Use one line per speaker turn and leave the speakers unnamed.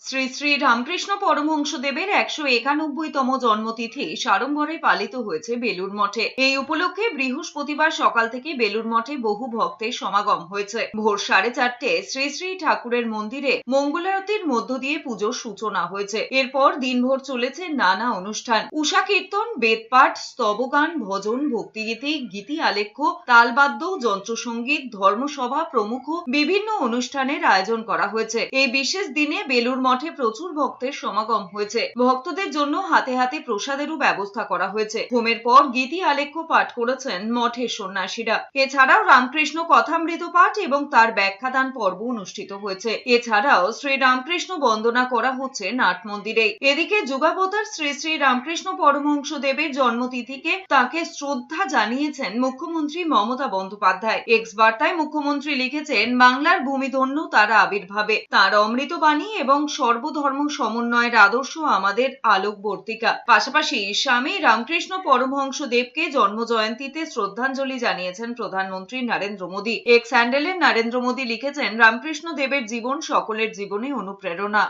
শ্রী শ্রী রামকৃষ্ণ পরমহংসদেবের 191তম জন্মতিথি সাড়ম্বরে পালিত হয়েছে বেলুর মঠে। এই উপলক্ষে বৃহস্পতিবার সকাল থেকে বেলুর মঠে বহু ভক্তের সমাগম হয়েছে। ভোর 4:30 শ্রী শ্রী ঠাকুরের মন্দিরে মঙ্গলারতির মধ্য দিয়ে পুজোর সূচনা হয়েছে। এরপর দিনভর চলেছে নানা অনুষ্ঠান, উষা কীর্তন, বেদপাঠ, স্তবগান, ভজন, ভক্তিগীতি, গীতি আলেখ্য, তালবাদ্য, যন্ত্রসঙ্গীত, ধর্মসভা প্রমুখ বিভিন্ন অনুষ্ঠানের আয়োজন করা হয়েছে। এই বিশেষ দিনে বেলুর মঠে প্রচুর ভক্তের সমাগম হয়েছে। ভক্তদের জন্য হাতে হাতে প্রসাদেরও ব্যবস্থা করা হয়েছে। হোমের পর গীতি আলেখ্য পাঠ করেছেন মঠের সন্ন্যাসীরা। এছাড়াও রামকৃষ্ণ কথামৃত পাঠ এবং তার ব্যাখ্যাদান পর্ব অনুষ্ঠিত হয়েছে। এছাড়াও শ্রী রামকৃষ্ণ বন্দনা করা হচ্ছে নাট মন্দিরে। এদিকে যুগাবতার শ্রী শ্রী রামকৃষ্ণ পরমহংসদেবের জন্মতিথিকে তাকে শ্রদ্ধা জানিয়েছেন মুখ্যমন্ত্রী মমতা বন্দ্যোপাধ্যায়। এক্স বার্তায় মুখ্যমন্ত্রী লিখেছেন, বাংলার ভূমিধন্য তার আবির্ভাবে তার অমৃতবাণী এবং সর্বধর্ম সমন্বয়ের আদর্শ আমাদের আলোকবর্তিকা। পাশাপাশি স্বামী রামকৃষ্ণ পরমহংসদেবকে জন্মজয়ন্তীতে শ্রদ্ধাঞ্জলি জানিয়েছেন প্রধানমন্ত্রী নরেন্দ্র মোদী। এক্স হ্যান্ডেলে নরেন্দ্র মোদী লিখেছেন, রামকৃষ্ণ দেবের জীবন সকলের জীবনে অনুপ্রেরণা।